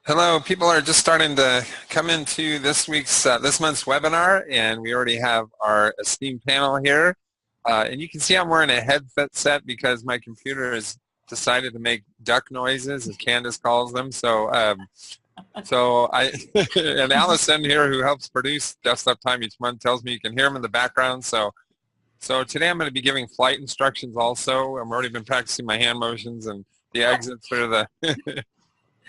Hello, people are just starting to come into this month's webinar, and we already have our esteemed panel here. And you can see I'm wearing a headset set because my computer has decided to make duck noises, as Candus calls them. So and Allison here, who helps produce Desktop Time each month, tells me you can hear them in the background. So today I'm going to be giving flight instructions also. I've already been practicing my hand motions and the exits for the.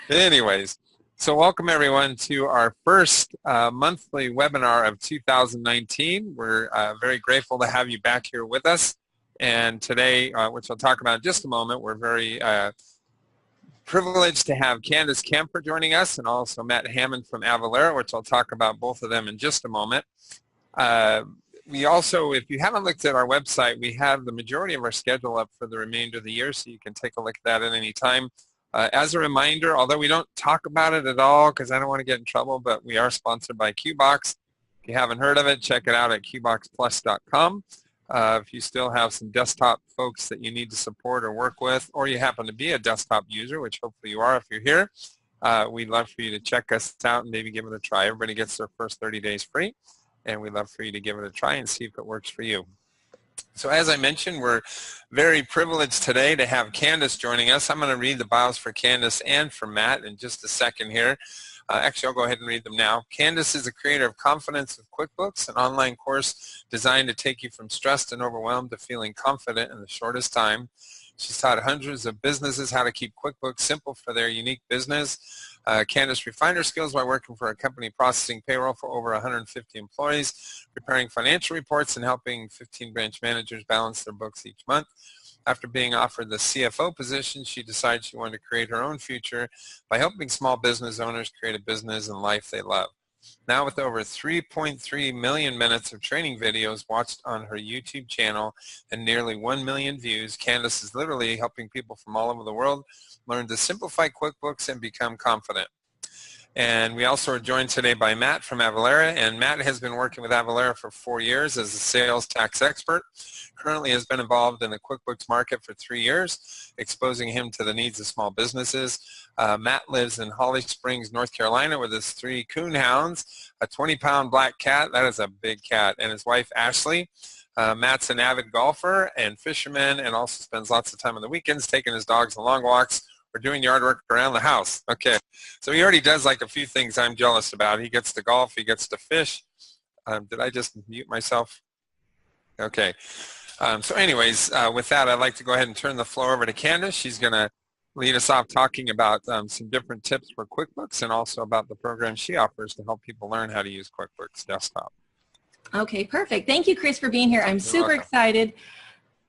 Anyways. So welcome everyone to our first monthly webinar of 2019. We're very grateful to have you back here with us. And today, which I'll talk about in just a moment, we're very privileged to have Candace Kampfer joining us and also Matt Hammond from Avalara, which I'll talk about both of them in just a moment. We also, if you haven't looked at our website, we have the majority of our schedule up for the remainder of the year, so you can take a look at that at any time. As a reminder, although we don't talk about it at all because I don't want to get in trouble, but we are sponsored by QBox. If you haven't heard of it, check it out at qboxplus.com. If you still have some desktop folks that you need to support or work with, or you happen to be a desktop user, which hopefully you are if you're here, we'd love for you to check us out and maybe give it a try. Everybody gets their first 30 days free, and we'd love for you to give it a try and see if it works for you. So as I mentioned, we're very privileged today to have Candace joining us. I'm going to read the bios for Candace and for Matt in just a second here. Actually, I'll go ahead and read them now. Candace is a creator of Confidence with QuickBooks, an online course designed to take you from stressed and overwhelmed to feeling confident in the shortest time. She's taught hundreds of businesses how to keep QuickBooks simple for their unique business. Candace refined her skills while working for a company processing payroll for over 150 employees, preparing financial reports and helping 15 branch managers balance their books each month. After being offered the CFO position, she decided she wanted to create her own future by helping small business owners create a business and life they love. Now with over 3.3 million minutes of training videos watched on her YouTube channel and nearly 1 million views, Candace is literally helping people from all over the world learn to simplify QuickBooks and become confident. And we also are joined today by Matt from Avalara, and Matt has been working with Avalara for 4 years as a sales tax expert. Currently has been involved in the QuickBooks market for 3 years, exposing him to the needs of small businesses. Matt lives in Holly Springs, North Carolina with his 3 coonhounds, a 20-pound black cat, that is a big cat, and his wife Ashley. Matt's an avid golfer and fisherman and also spends lots of time on the weekends taking his dogs on long walks or doing yard work around the house. Okay, so he already does like a few things I'm jealous about. He gets to golf, he gets to fish. Did I just mute myself? Okay. So anyways, with that, I'd like to go ahead and turn the floor over to Candace. She's going to lead us off talking about some different tips for QuickBooks and also about the program she offers to help people learn how to use QuickBooks Desktop. Okay, perfect. Thank you, Chris, for being here. I'm super excited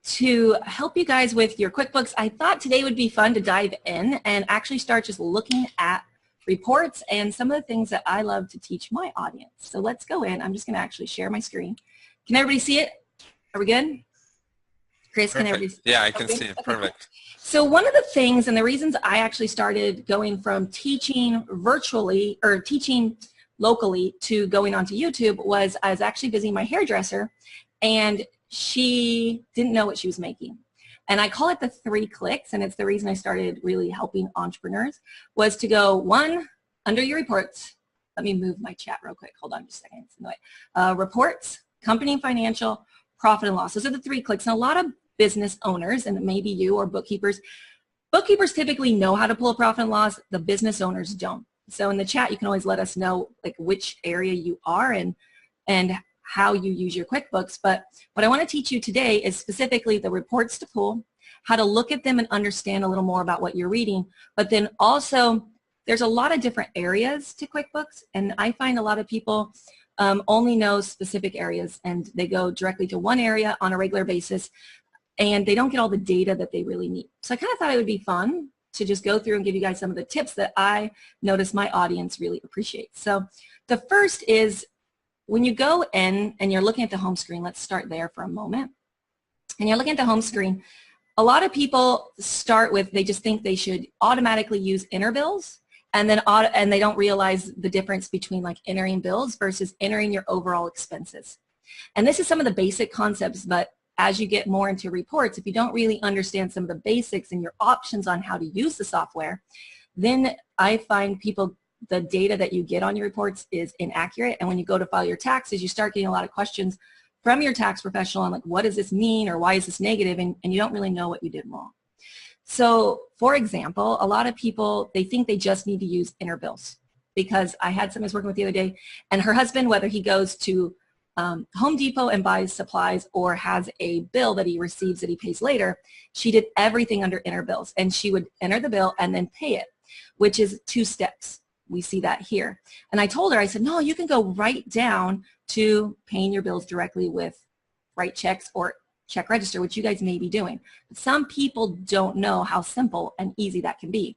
to help you guys with your QuickBooks. I thought today would be fun to dive in and actually start just looking at reports and some of the things that I love to teach my audience. So let's go in. I'm just going to actually share my screen. Can everybody see it? Are we good? Chris, can everybody see it? Yeah, I can see it. Perfect. So one of the things and the reasons I actually started going from teaching virtually or teaching locally to going onto YouTube was I was actually visiting my hairdresser, and she didn't know what she was making. And I call it the 3 clicks, and it's the reason I started really helping entrepreneurs, was to go, 1, under your reports. Let me move my chat real quick. Hold on just a second. It's in the way. Reports, company and financial, profit and loss. Those are the 3 clicks. And a lot of business owners, and maybe you or bookkeepers typically know how to pull a profit and loss. The business owners don't. So in the chat, you can always let us know like which area you are and how you use your QuickBooks. But what I want to teach you today is specifically the reports to pull, how to look at them and understand a little more about what you're reading. But then also, there's a lot of different areas to QuickBooks, and I find a lot of people only know specific areas, and they go directly to one area on a regular basis, and they don't get all the data that they really need. So I kind of thought it would be fun to just go through and give you guys some of the tips that I notice my audience really appreciates. So the first is when you go in and you're looking at the home screen, let's start there for a moment. And you're looking at the home screen, a lot of people start with, they just think they should automatically use enter bills, and they don't realize the difference between like entering bills versus entering your overall expenses. And this is some of the basic concepts, but as you get more into reports, if you don't really understand some of the basics and your options on how to use the software, then I find people the data that you get on your reports is inaccurate. And when you go to file your taxes, you start getting a lot of questions from your tax professional on like, what does this mean, or why is this negative? And you don't really know what you did wrong. So for example, a lot of people, they think they just need to use inner bills, because I had someone I was working with the other day, and her husband, whether he goes to Home Depot and buys supplies or has a bill that he receives that he pays later, she did everything under inner bills, and she would enter the bill and then pay it, which is 2 steps. We see that here. And I told her, I said, no, you can go right down to paying your bills directly with write checks or check register, which you guys may be doing. But some people don't know how simple and easy that can be.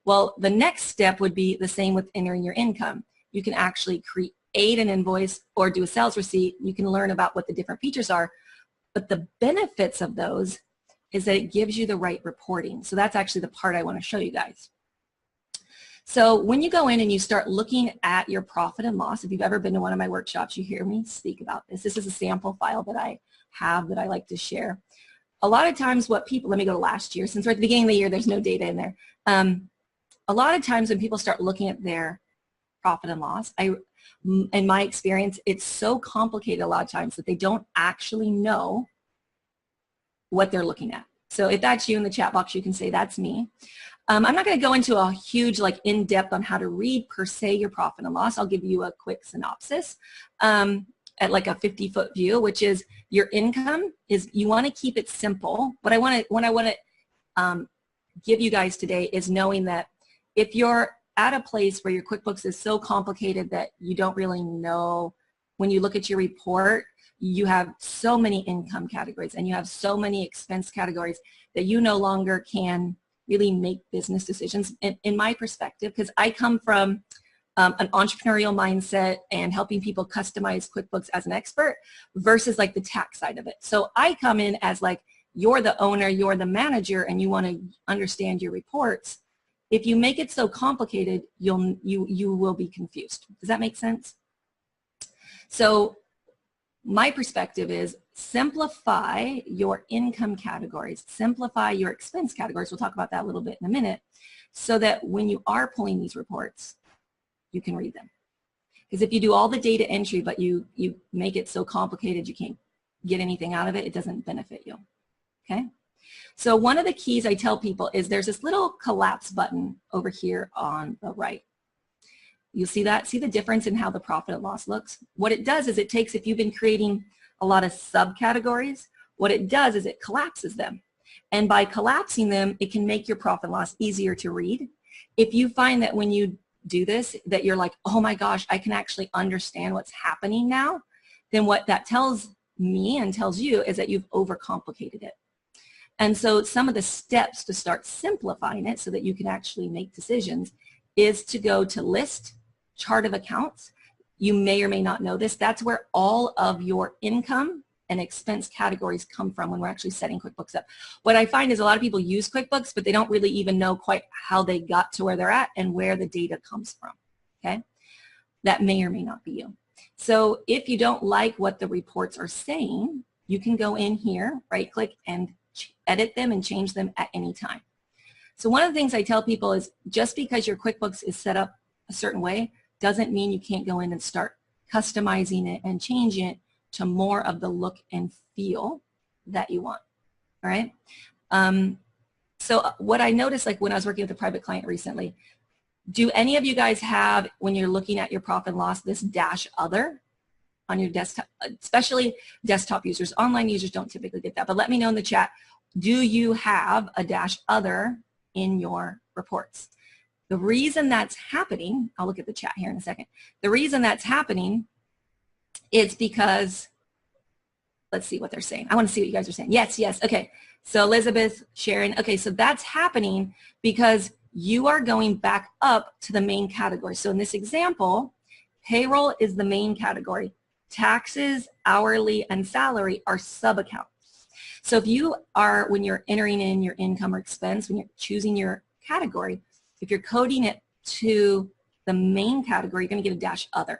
Well, the next step would be the same with entering your income. You can actually create an invoice or do a sales receipt. You can learn about what the different features are. But the benefits of those is that it gives you the right reporting. So that's actually the part I want to show you guys. So when you go in and you start looking at your profit and loss, if you've ever been to one of my workshops, you hear me speak about this. This is a sample file that I have that I like to share. A lot of times what people, let me go to last year, since we're at the beginning of the year, there's no data in there. A lot of times when people start looking at their profit and loss, in my experience, it's so complicated a lot of times that they don't actually know what they're looking at. So if that's you in the chat box, you can say that's me. I'm not going to go into a huge like in-depth on how to read per se your profit and loss. I'll give you a quick synopsis at like a 50-foot view, which is your income is, you want to keep it simple. What I want to give you guys today is knowing that if you're at a place where your QuickBooks is so complicated that you don't really know, when you look at your report, you have so many income categories and you have so many expense categories that you no longer can really make business decisions. In my perspective, because I come from an entrepreneurial mindset and helping people customize QuickBooks as an expert versus like the tax side of it. So I come in as like, you're the owner, you're the manager, and you want to understand your reports. If you make it so complicated, you will be confused. Does that make sense? So my perspective is simplify your income categories, simplify your expense categories. We'll talk about that a little bit in a minute, so that when you are pulling these reports, you can read them. Because if you do all the data entry, but you make it so complicated you can't get anything out of it, it doesn't benefit you, okay? So one of the keys I tell people is there's this little collapse button over here on the right. You see that? See the difference in how the profit and loss looks? What it does is it takes, if you've been creating a lot of subcategories, what it does is it collapses them. And by collapsing them, it can make your profit and loss easier to read. If you find that when you do this, that you're like, oh my gosh, I can actually understand what's happening now, then what that tells me and tells you is that you've overcomplicated it. And so some of the steps to start simplifying it so that you can actually make decisions is to go to list, chart of accounts. You may or may not know this. That's where all of your income and expense categories come from when we're actually setting QuickBooks up. What I find is a lot of people use QuickBooks, but they don't really even know quite how they got to where they're at and where the data comes from, okay? That may or may not be you. So if you don't like what the reports are saying, you can go in here, right-click, and edit them and change them at any time. So one of the things I tell people is just because your QuickBooks is set up a certain way doesn't mean you can't go in and start customizing it and changing it to more of the look and feel that you want, all right? So what I noticed, like when I was working with a private client recently, do any of you guys have, when you're looking at your profit and loss, this dash other on your desktop, especially desktop users? Online users don't typically get that, but let me know in the chat, do you have a dash other in your reports? The reason that's happening, I'll look at the chat here in a second. The reason that's happening is because, let's see what they're saying. I want to see what you guys are saying. Yes, yes, okay. So Elizabeth, Sharon, okay, so that's happening because you are going back up to the main category. So in this example, payroll is the main category. Taxes, hourly, and salary are sub-accounts. So if you are, when you're entering in your income or expense, when you're choosing your category, if you're coding it to the main category, you're going to get a dash other.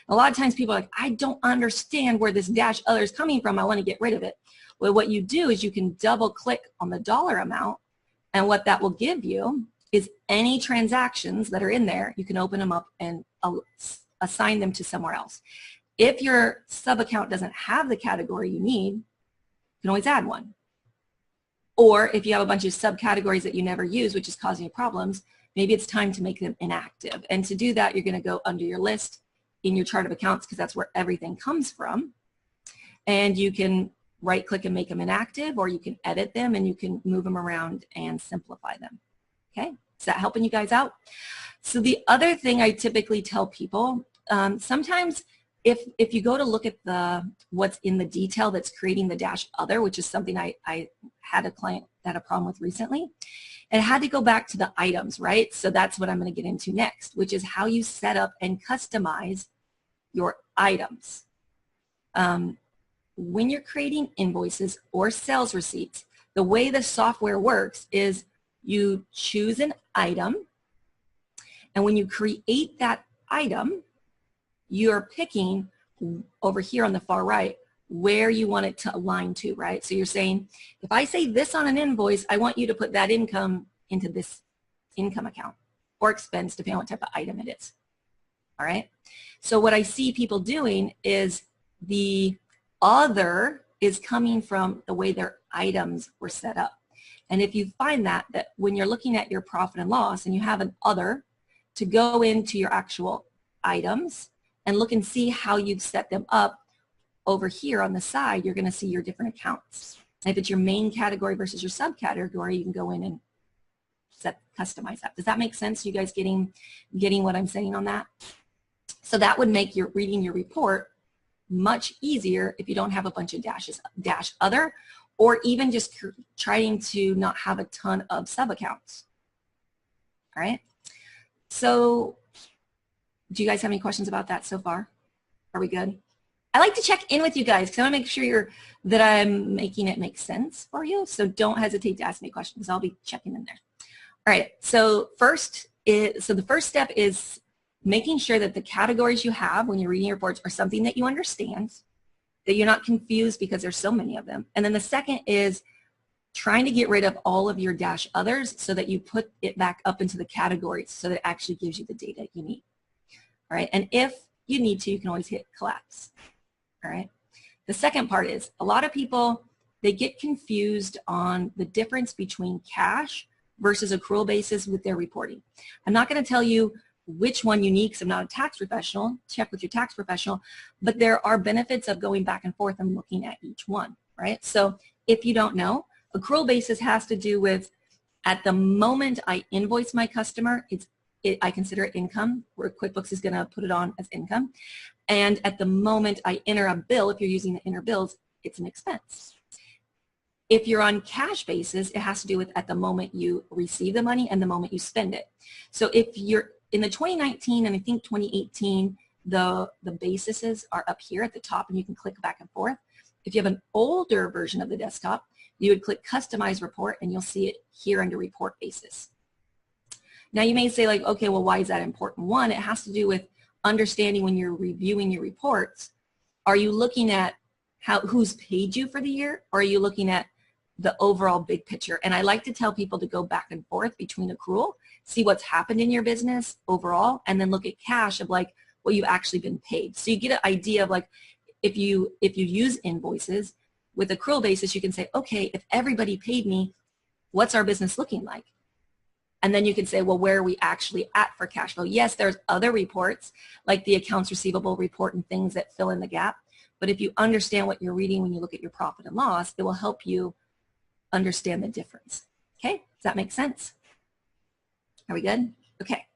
A lot of times people are like, I don't understand where this dash other is coming from. I want to get rid of it. Well, what you do is you can double click on the dollar amount, and what that will give you is any transactions that are in there, you can open them up and assign them to somewhere else. If your sub-account doesn't have the category you need, you can always add one. Or if you have a bunch of subcategories that you never use, which is causing you problems, maybe it's time to make them inactive. And to do that, you're going to go under your list in your chart of accounts, because that's where everything comes from. And you can right-click and make them inactive, or you can edit them and you can move them around and simplify them. Okay, is that helping you guys out? So the other thing I typically tell people, sometimes if you go to look at what's in the detail that's creating the dash other, which is something I had a client that had a problem with recently, it had to go back to the items, right? So that's what I'm going to get into next, which is how you set up and customize your items. When you're creating invoices or sales receipts, the way the software works is you choose an item, and when you create that item, you're picking over here on the far right where you want it to align to, right? So you're saying, if I say this on an invoice, I want you to put that income into this income account or expense, depending on what type of item it is. All right? So what I see people doing is the other is coming from the way their items were set up. And if you find that when you're looking at your profit and loss and you have an other, to go into your actual items and look and see how you've set them up. Over here on the side, you're going to see your different accounts. And if it's your main category versus your subcategory, you can go in and customize that. Does that make sense? You guys getting what I'm saying on that? So that would make your reading your report much easier if you don't have a bunch of dashes, dash other, or even just trying to not have a ton of sub-accounts. All right? So do you guys have any questions about that so far? Are we good? I like to check in with you guys because I want to make sure that I'm making it make sense for you. So don't hesitate to ask me questions. I'll be checking in there. All right. So the first step is making sure that the categories you have when you're reading your reports are something that you understand, that you're not confused because there's so many of them. And then the second is trying to get rid of all of your dash others so that you put it back up into the categories so that it actually gives you the data you need. All right. And if you need to, you can always hit collapse. All right. The second part is a lot of people, they get confused on the difference between cash versus accrual basis with their reporting. I'm not going to tell you which one you need because I'm not a tax professional. Check with your tax professional. But there are benefits of going back and forth and looking at each one, right? So if you don't know, accrual basis has to do with at the moment I invoice my customer, I consider it income, where QuickBooks is going to put it on as income. And at the moment I enter a bill, if you're using the enter bills, it's an expense. If you're on cash basis, it has to do with at the moment you receive the money and the moment you spend it. So if you're in the 2019 and I think 2018, the bases are up here at the top and you can click back and forth. If you have an older version of the desktop, you would click Customize Report and you'll see it here under Report Basis. Now you may say like, okay, well, why is that important? One, it has to do with understanding when you're reviewing your reports, are you looking at who's paid you for the year, or are you looking at the overall big picture? And I like to tell people to go back and forth between accrual, see what's happened in your business overall, and then look at cash of like what you've actually been paid. So you get an idea of like, if you use invoices with accrual basis, you can say, okay, if everybody paid me, what's our business looking like? And then you can say, well, where are we actually at for cash flow? Yes, there's other reports like the accounts receivable report and things that fill in the gap. But if you understand what you're reading when you look at your profit and loss, it will help you understand the difference. Okay, does that make sense? Are we good? Okay,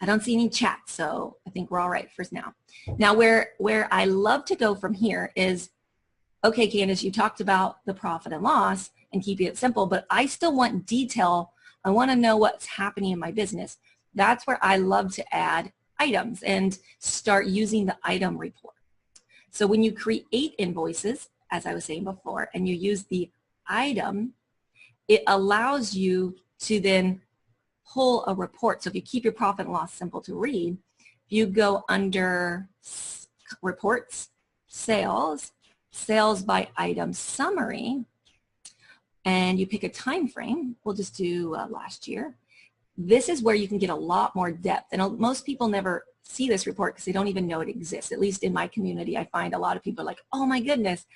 I don't see any chat, so I think we're all right for now. Now, where I love to go from here is, okay, Candace, you talked about the profit and loss and keeping it simple, but I still want detail. I want to know what's happening in my business. That's where I love to add items and start using the item report. So when you create invoices, as I was saying before, and you use the item, it allows you to then pull a report. So if you keep your profit and loss simple to read, you go under reports, sales, sales by item summary, and you pick a time frame. We'll just do last year. this is where you can get a lot more depth. And most people never see this report because they don't even know it exists. At least in my community, I find a lot of people are like, oh my goodness,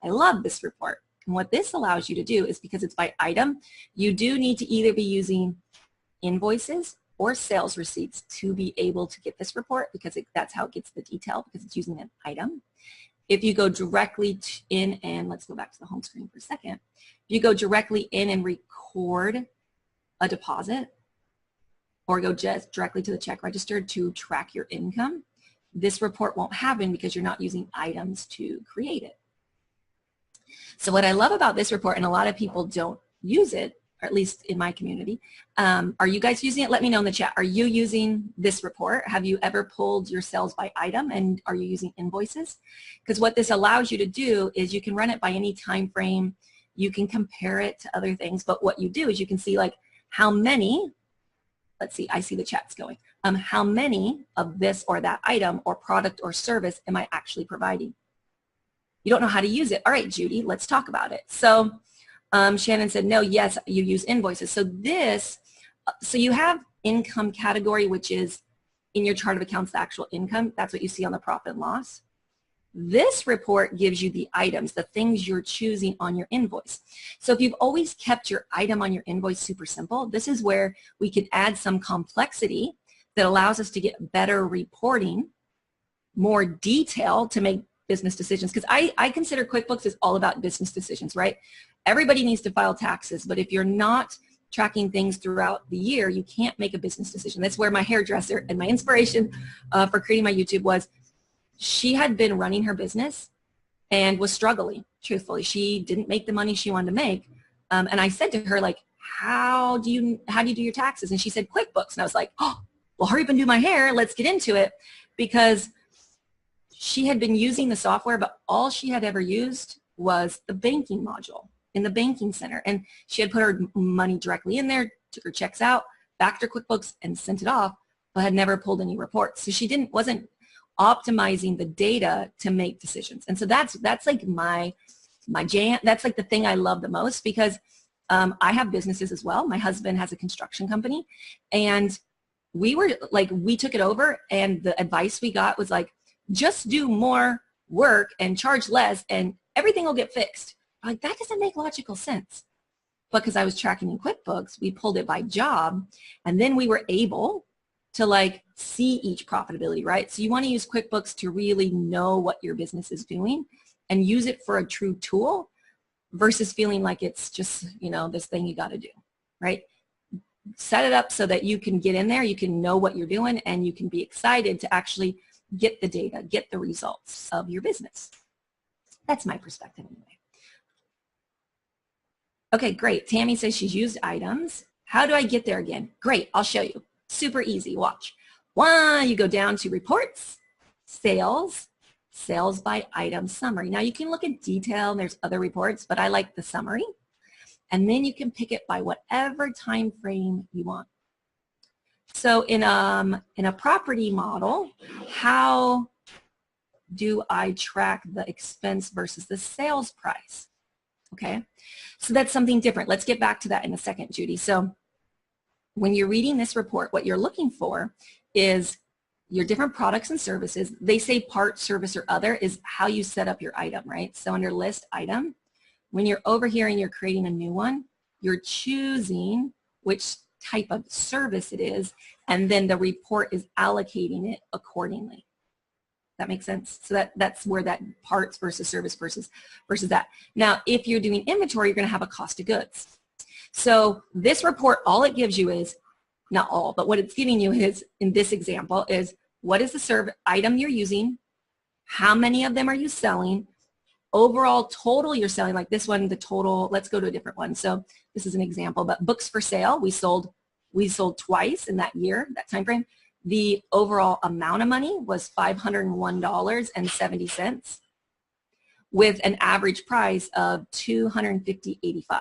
I love this report. And what this allows you to do is, because it's by item, you do need to either be using invoices or sales receipts to be able to get this report, because that's how it gets the detail, because it's using an item. If you go directly in, and let's go back to the home screen for a second. If you go directly in and record a deposit, or go just directly to the check register to track your income, this report won't happen because you're not using items to create it. So what I love about this report, and a lot of people don't use it, or at least in my community, are you guys using it? Let me know in the chat. Are you using this report? Have you ever pulled your sales by item, and are you using invoices? Because what this allows you to do is you can run it by any time frame. You can compare it to other things, but what you do is you can see like how many, let's see, I see the chat's going. How many of this or that item or product or service am I actually providing? You don't know how to use it. All right, Judy, let's talk about it. So Shannon said, no, yes, you use invoices. So so you have income category, which is in your chart of accounts, the actual income. That's what you see on the profit and loss. This report gives you the items, the things you're choosing on your invoice. So if you've always kept your item on your invoice super simple, this is where we can add some complexity that allows us to get better reporting, more detail to make business decisions. Because I consider QuickBooks is all about business decisions, right? Everybody needs to file taxes, but if you're not tracking things throughout the year, you can't make a business decision. That's where my hairdresser and my inspiration for creating my YouTube was. She had been running her business and was struggling, truthfully. She didn't make the money she wanted to make. And I said to her, like, how do you do your taxes? And she said, QuickBooks. And I was like, oh, well, hurry up and do my hair. Let's get into it. Because she had been using the software, but all she had ever used was the banking module in the banking center. And she had put her money directly in there, took her checks out, backed her QuickBooks, and sent it off, but had never pulled any reports. So she wasn't optimizing the data to make decisions. And so that's like my jam. That's like the thing I love the most, because I have businesses as well. My husband has a construction company, and we took it over, and the advice we got was like, just do more work and charge less and everything will get fixed. Like, that doesn't make logical sense. Because I was tracking in QuickBooks, we pulled it by job, and then we were able to like see each profitability, right? So you want to use QuickBooks to really know what your business is doing and use it for a true tool versus feeling like it's just, this thing you got to do, right? Set it up so that you can get in there, you can know what you're doing, and you can be excited to actually get the data, get the results of your business. That's my perspective anyway. Okay, great. Tammy says she's used items. How do I get there again? Great, I'll show you. Super easy, watch. You go down to reports, sales by item summary. Now you can look at detail, and there's other reports, but I like the summary. And then you can pick it by whatever time frame you want. So in a property model, how do I track the expense versus the sales price? Okay, so that's something different. Let's get back to that in a second, Judy. So when you're reading this report, what you're looking for is your different products and services. They say part, service, or other is how you set up your item, right? So under list item, when you're over here and you're creating a new one, you're choosing which type of service it is, and then the report is allocating it accordingly. That makes sense? So that's where that parts versus service versus that. Now, if you're doing inventory, you're going to have a cost of goods. So this report, all it gives you is, not all, but what it's giving you is, in this example, is what is the item you're using, how many of them are you selling, overall total you're selling, like this one, the total, let's go to a different one. So this is an example, but books for sale, we sold twice in that year, that time frame. The overall amount of money was $501.70 with an average price of $250.85.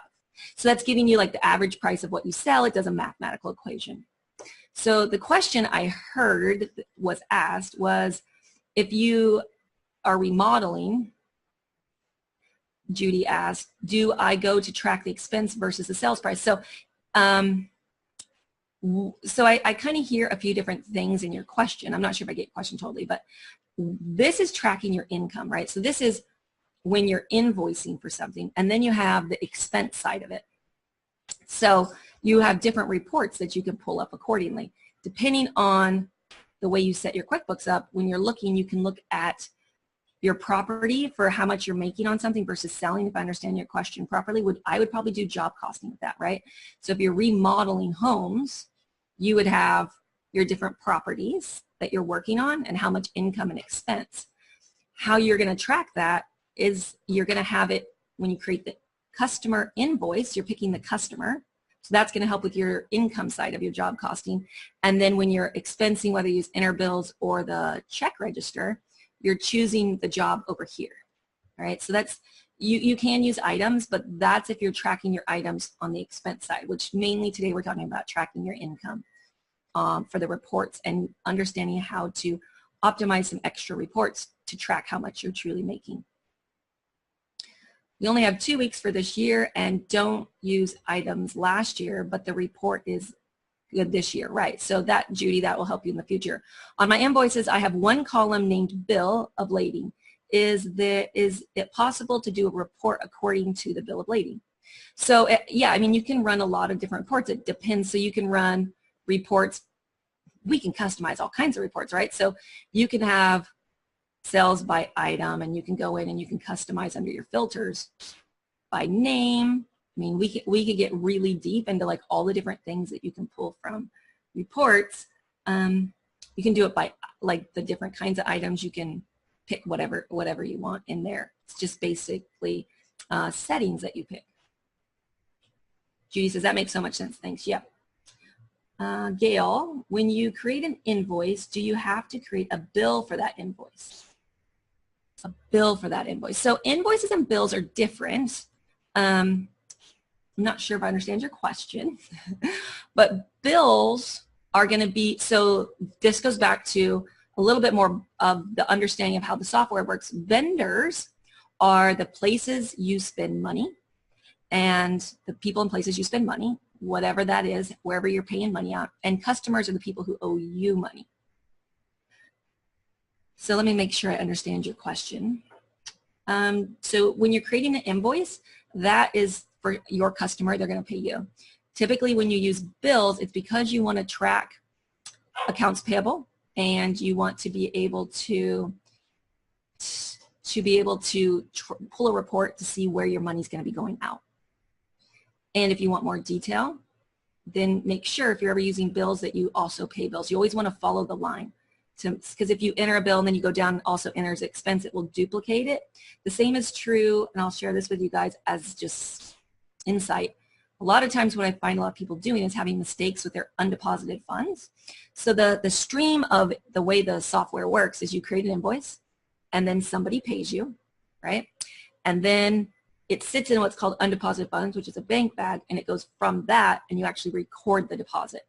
So that's giving you like the average price of what you sell. It does a mathematical equation. So the question I heard was asked was, if you are remodeling, Judy asked, do I go to track the expense versus the sales price? So let So I kind of hear a few different things in your question. I'm not sure if I get your question totally, but this is tracking your income, right? So this is when you're invoicing for something, and then you have the expense side of it. So you have different reports that you can pull up accordingly. Depending on the way you set your QuickBooks up, when you're looking, you can look at your property for how much you're making on something versus selling. If I understand your question properly, I would probably do job costing with that, right? So if you're remodeling homes, you would have your different properties that you're working on and how much income and expense. How you're going to track that is you're going to have it when you create the customer invoice, you're picking the customer. So that's going to help with your income side of your job costing. And then when you're expensing, whether you use Interbills or the check register, you're choosing the job over here. All right, so that's, you can use items, but that's if you're tracking your items on the expense side, which mainly today we're talking about tracking your income for the reports and understanding how to optimize some extra reports to track how much you're truly making. We only have 2 weeks for this year and don't use items last year, but the report is good this year, right? So that, Judy, that will help you in the future. On my invoices, I have one column named bill of lading. Is it possible to do a report according to the bill of lading? So yeah, I mean, you can run a lot of different reports. It depends. So you can run reports. We can customize all kinds of reports, right? So you can have sales by item, and you can go in and you can customize under your filters by name. I mean, we could get really deep into like all the different things that you can pull from reports. You can do it by like the different kinds of items. You can pick whatever you want in there. It's just basically settings that you pick. Judy says, that makes so much sense. Thanks. Yep. Gail, when you create an invoice, do you have to create a bill for that invoice? A bill for that invoice. So invoices and bills are different. I'm not sure if I understand your question, but bills are going to be, so this goes back to a little bit more of the understanding of how the software works. Vendors are the places you spend money, and the people and places you spend money, whatever that is, wherever you're paying money out, and customers are the people who owe you money. So let me make sure I understand your question. So when you're creating an invoice, that is for your customer, they're going to pay you. Typically when you use bills, it's because you want to track accounts payable and you want to be able to pull a report to see where your money's going to be going out. And if you want more detail, then make sure if you're ever using bills that you also pay bills. You always want to follow the line. Because if you enter a bill and then you go down and also enters expense, it will duplicate it. The same is true, and I'll share this with you guys as just insight. A lot of times what I find a lot of people doing is having mistakes with their undeposited funds. So the stream of the way the software works is you create an invoice and then somebody pays you, right? And then it sits in what's called undeposited funds, which is a bank bag, and it goes from that and you actually record the deposit.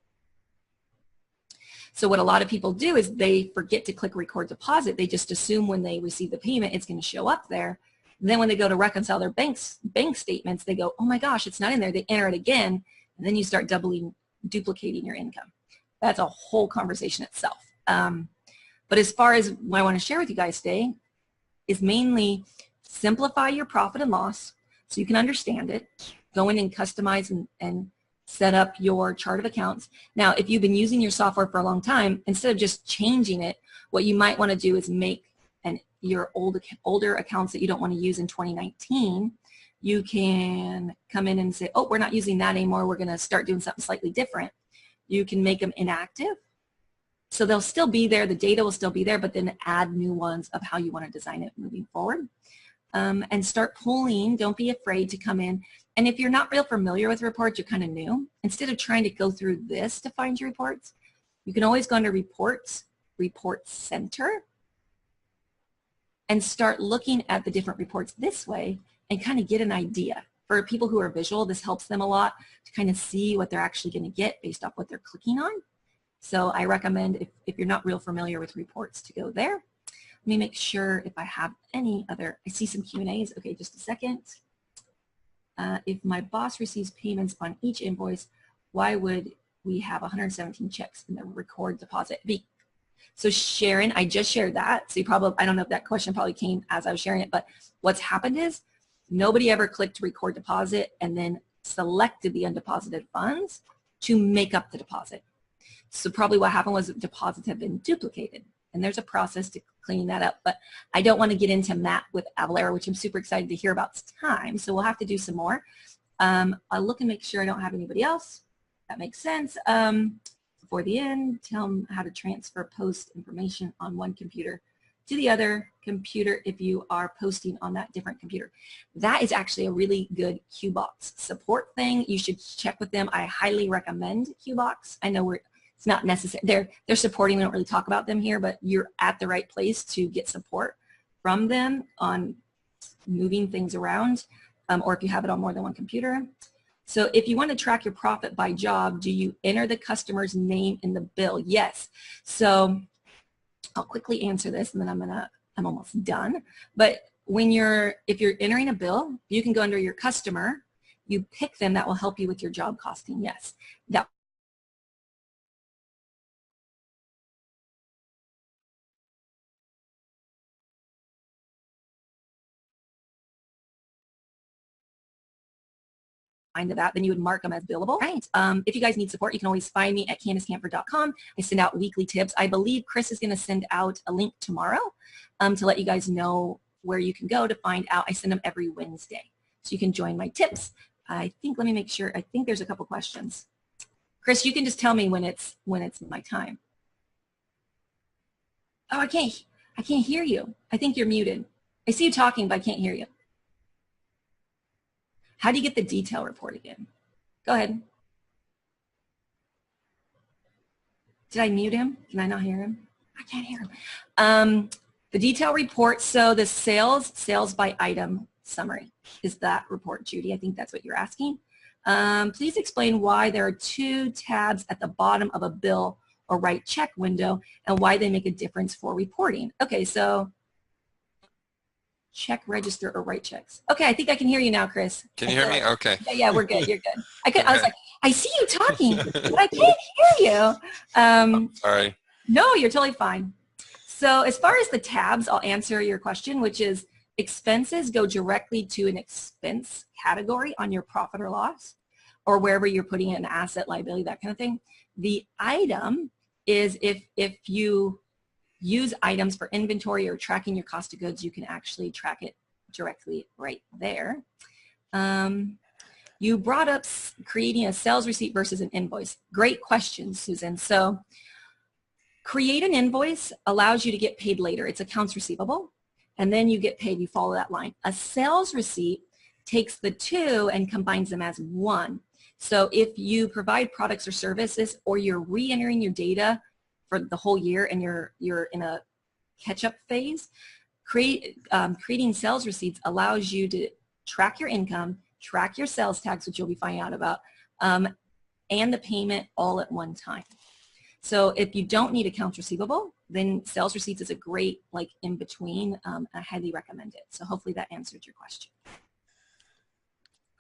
So what a lot of people do is they forget to click record deposit. They just assume when they receive the payment it's going to show up there. And then when they go to reconcile their bank statements, they go, oh my gosh, it's not in there. They enter it again, and then you start duplicating your income. That's a whole conversation itself. But as far as what I want to share with you guys today is mainly simplify your profit and loss so you can understand it. Go in and customize and set up your chart of accounts. Now, if you've been using your software for a long time, instead of just changing it, what you might want to do is make your older accounts that you don't want to use in 2019, you can come in and say, oh, we're not using that anymore. We're going to start doing something slightly different. You can make them inactive. So they'll still be there. The data will still be there, but then add new ones of how you want to design it moving forward. And start pulling. Don't be afraid to come in. And if you're not real familiar with reports, you're kind of new, instead of trying to go through this to find your reports, you can always go under Reports, Report Center, and start looking at the different reports this way and kind of get an idea. For people who are visual, this helps them a lot to kind of see what they're actually going to get based off what they're clicking on. So I recommend, if you're not real familiar with reports, to go there. Let me make sure if I have any other, I see some Q&As. Okay, just a second. If my boss receives payments on each invoice, why would we have 117 checks in the record deposit. So Sharon, I just shared that. So you probably, I don't know if that question probably came as I was sharing it, but what's happened is nobody ever clicked record deposit and then selected the undeposited funds to make up the deposit. So probably what happened was deposits have been duplicated, and there's a process to clean that up. But I don't want to get into Matt with Avalara, which I'm super excited to hear about time. So we'll have to do some more. I'll look and make sure I don't have anybody else. That makes sense. Before the end, tell them how to transfer post information on one computer to the other computer if you are posting on that different computer. That is actually a really good QBox support thing. You should check with them. I highly recommend QBox. I know it's not necessary. They're supporting. We don't really talk about them here, but you're at the right place to get support from them on moving things around, or if you have it on more than one computer. So if you want to track your profit by job, do you enter the customer's name in the bill? Yes. So I'll quickly answer this, and then I'm almost done. But if you're entering a bill, you can go under your customer. You pick them. That will help you with your job costing. Yes. That of that, then you would mark them as billable. Right. If you guys need support, you can always find me at CandusCampfer.com. I send out weekly tips. I believe Chris is going to send out a link tomorrow to let you guys know where you can go to find out. I send them every Wednesday, so you can join my tips. I think, let me make sure. I think there's a couple questions. Chris, you can just tell me when it's my time. Oh, I can't hear you. I think you're muted. I see you talking, but I can't hear you. How do you get the detail report again? Go ahead. Did I mute him? Can I not hear him? I can't hear him. The detail report, so the sales by item summary is that report, Judy. I think that's what you're asking. Please explain why there are 2 tabs at the bottom of a bill or write check window and why they make a difference for reporting. Okay, so check register or write checks. Okay, I think I can hear you now, Chris. Can you hear me? Okay. Yeah, we're good. You're good. I was like, I see you talking, but I can't hear you. Sorry. No, you're totally fine. So as far as the tabs, I'll answer your question, which is expenses go directly to an expense category on your profit or loss, or wherever you're putting it, an asset, liability, that kind of thing. The item is if you use items for inventory or tracking your cost of goods, you can actually track it directly right there. You brought up creating a sales receipt versus an invoice. Great question, Susan. So create an invoice allows you to get paid later. It's accounts receivable, and then you get paid, you follow that line. A sales receipt takes the 2 and combines them as 1. So if you provide products or services, or you're re-entering your data for the whole year and you're in a catch-up phase, creating sales receipts allows you to track your income, track your sales tax, which you'll be finding out about, and the payment all at one time. So if you don't need accounts receivable, then sales receipts is a great in between. I highly recommend it. So hopefully that answered your question.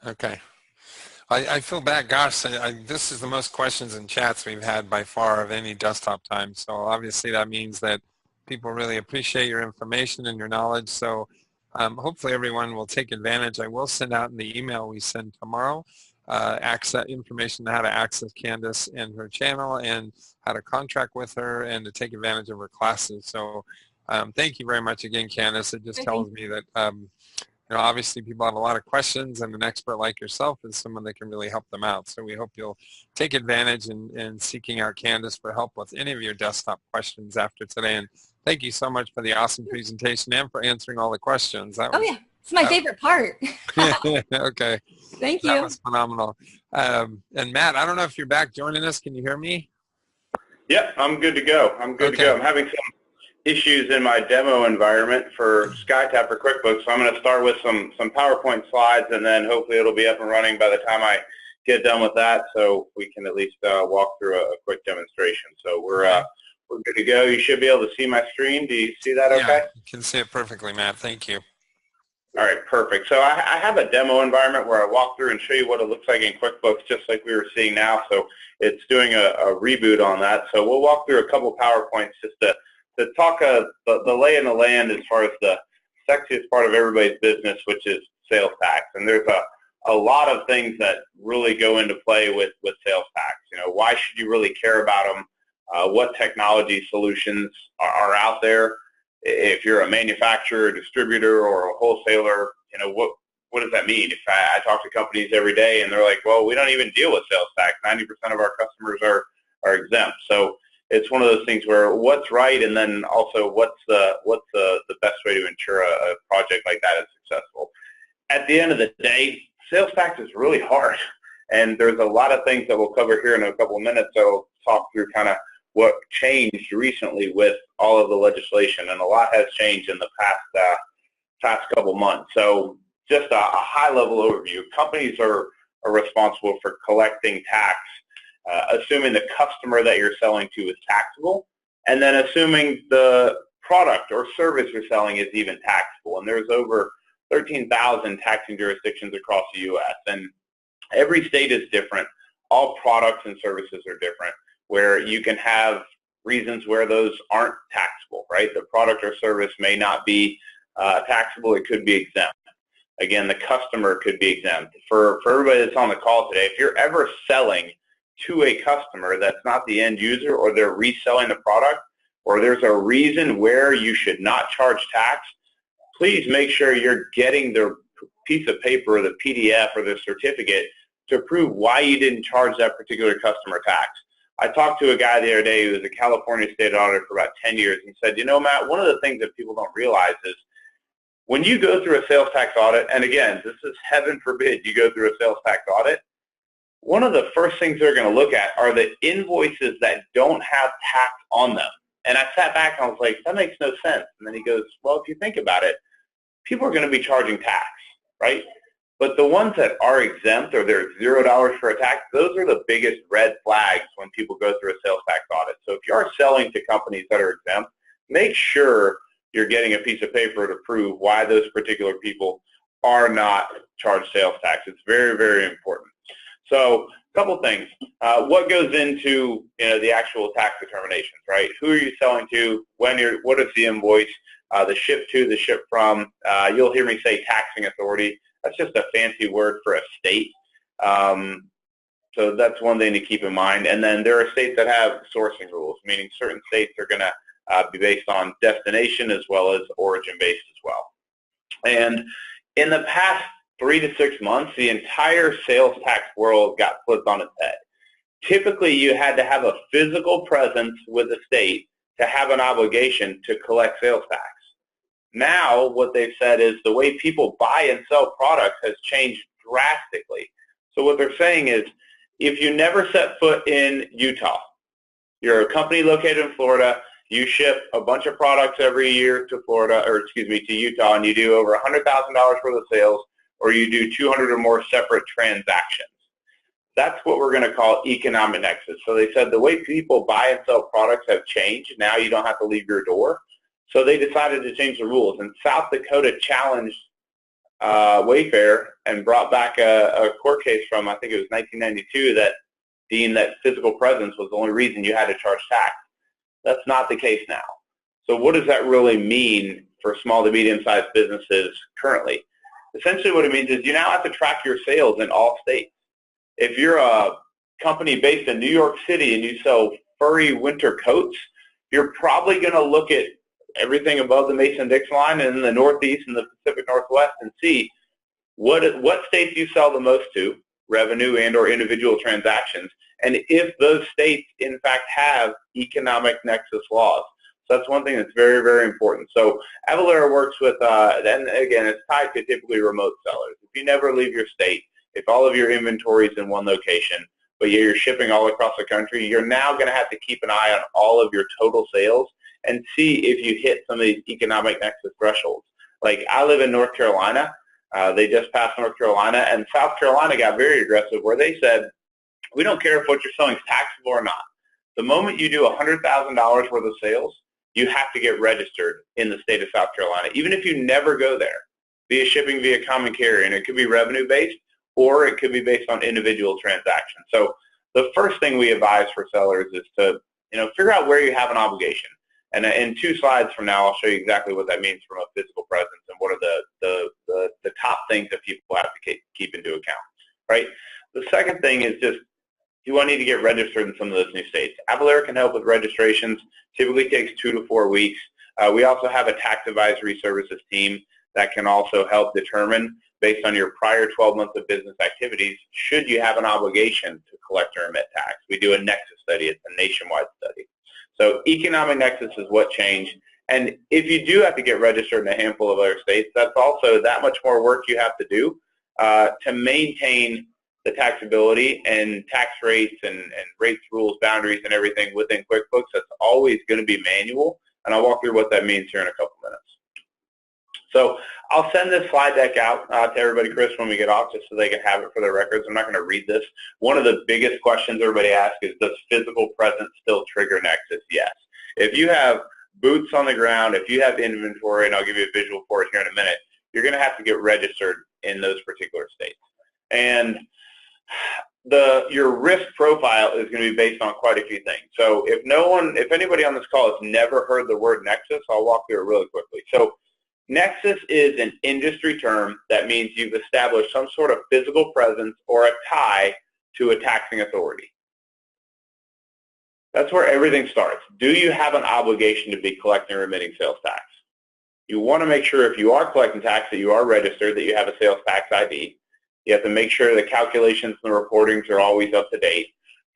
Okay. I feel bad. Gosh, this is the most questions and chats we've had by far of any desktop time. So obviously that means that people really appreciate your information and your knowledge. So hopefully everyone will take advantage. I will send out in the email we send tomorrow access information on how to access Candus and her channel and how to contract with her and to take advantage of her classes. So thank you very much again, Candus. It just tells me that obviously people have a lot of questions, and an expert like yourself is someone that can really help them out. So we hope you'll take advantage in seeking out Candus for help with any of your desktop questions after today. And thank you so much for the awesome presentation and for answering all the questions. Oh yeah, it's my favorite part. Okay. Thank you. That was phenomenal. And Matt, I don't know if you're back joining us. Can you hear me? Yep, I'm good to go. I'm good to go. I'm having some issues in my demo environment for SkyTab for QuickBooks, so I'm going to start with some PowerPoint slides, and then hopefully it'll be up and running by the time I get done with that, so we can at least walk through a quick demonstration. So we're good to go. You should be able to see my screen. Do you see that okay? Yeah, you can see it perfectly, Matt. Thank you. All right, perfect. So I have a demo environment where I walk through and show you what it looks like in QuickBooks, just like we were seeing now. So it's doing a reboot on that. So we'll walk through a couple PowerPoints just to talk the lay in the land as far as the sexiest part of everybody's business, which is sales tax. And there's a lot of things that really go into play with sales tax. You know, why should you really care about them? What technology solutions are out there? If you're a manufacturer, distributor, or a wholesaler, you know, what does that mean? If I talk to companies every day and they're like, well, we don't even deal with sales tax. 90% of our customers are exempt. So it's one of those things where what's right, and then also what's the best way to ensure a project like that is successful. At the end of the day, sales tax is really hard, and there's a lot of things that we'll cover here in a couple of minutes. So I'll talk through kind of what changed recently with all of the legislation, and a lot has changed in the past couple months. So just a high-level overview. Companies are responsible for collecting tax, assuming the customer that you're selling to is taxable, and then assuming the product or service you're selling is even taxable. And there's over 13,000 taxing jurisdictions across the U.S., and every state is different. All products and services are different, where you can have reasons where those aren't taxable, right? The product or service may not be taxable. It could be exempt. Again, the customer could be exempt. For everybody that's on the call today, if you're ever selling to a customer that's not the end user, or they're reselling the product, or there's a reason where you should not charge tax, please make sure you're getting the piece of paper or the PDF or the certificate to prove why you didn't charge that particular customer tax. I talked to a guy the other day who was a California state auditor for about 10 years and said, you know, Matt, one of the things that people don't realize is when you go through a sales tax audit, and again, this is heaven forbid you go through a sales tax audit, one of the first things they're going to look at are the invoices that don't have tax on them. And I sat back and I was like, that makes no sense. And then he goes, well, if you think about it, people are going to be charging tax, right? But the ones that are exempt, or they're $0 for a tax, those are the biggest red flags when people go through a sales tax audit. So if you are selling to companies that are exempt, make sure you're getting a piece of paper to prove why those particular people are not charged sales tax. It's very, very important. So a couple things. What goes into the actual tax determinations, right? Who are you selling to? What is the invoice? The ship to, the ship from. You'll hear me say taxing authority. That's just a fancy word for a state. So that's one thing to keep in mind. And then there are states that have sourcing rules, meaning certain states are going to be based on destination as well as origin-based as well. And in the past 3 to 6 months, the entire sales tax world got flipped on its head. Typically, you had to have a physical presence with the state to have an obligation to collect sales tax. Now, what they've said is the way people buy and sell products has changed drastically. So what they're saying is, if you never set foot in Utah, you're a company located in Florida, you ship a bunch of products every year to to Utah, and you do over $100,000 worth of sales, or you do 200 or more separate transactions. That's what we're going to call economic nexus. So they said the way people buy and sell products have changed. Now you don't have to leave your door. So they decided to change the rules. And South Dakota challenged Wayfair and brought back a court case from, I think it was 1992, that deemed that physical presence was the only reason you had to charge tax. That's not the case now. So what does that really mean for small to medium-sized businesses currently? Essentially what it means is you now have to track your sales in all states. If you're a company based in New York City and you sell furry winter coats, you're probably going to look at everything above the Mason-Dixon line and in the Northeast and the Pacific Northwest and see what states you sell the most to, revenue and or individual transactions, and if those states in fact have economic nexus laws. So that's one thing that's very, very important. So Avalara works with, and again, it's tied to typically remote sellers. If you never leave your state, if all of your inventory is in one location, but you're shipping all across the country, you're now going to have to keep an eye on all of your total sales and see if you hit some of these economic nexus thresholds. Like I live in North Carolina. They just passed North Carolina, and South Carolina got very aggressive where they said, we don't care if what you're selling is taxable or not. The moment you do $100,000 worth of sales, you have to get registered in the state of South Carolina, even if you never go there, via shipping via common carrier, and it could be revenue-based or it could be based on individual transactions. So the first thing we advise for sellers is to figure out where you have an obligation. And in 2 slides from now, I'll show you exactly what that means from a physical presence and what are the top things that people have to keep into account, right? The second thing is just you want to need to get registered in some of those new states. Avalara can help with registrations. Typically takes 2 to 4 weeks. We also have a tax advisory services team that can also help determine, based on your prior 12 months of business activities, should you have an obligation to collect or remit tax. We do a nexus study. It's a nationwide study. So economic nexus is what changed. And if you do have to get registered in a handful of other states, that's also that much more work you have to do to maintain the taxability and tax rates and rates, rules, boundaries, and everything within QuickBooks. That's always going to be manual, and I'll walk through what that means here in a couple minutes. So I'll send this slide deck out to everybody, Chris, when we get off, just so they can have it for their records. I'm not going to read this. One of the biggest questions everybody asks is, does physical presence still trigger Nexus? Yes. If you have boots on the ground, if you have inventory, and I'll give you a visual for it here in a minute, you're going to have to get registered in those particular states. And your risk profile is going to be based on quite a few things. So if anybody on this call has never heard the word Nexus, I'll walk through it really quickly. So Nexus is an industry term that means you've established some sort of physical presence or a tie to a taxing authority. That's where everything starts. Do you have an obligation to be collecting or remitting sales tax? You want to make sure if you are collecting tax that you are registered, that you have a sales tax ID. You have to make sure the calculations and the reportings are always up to date.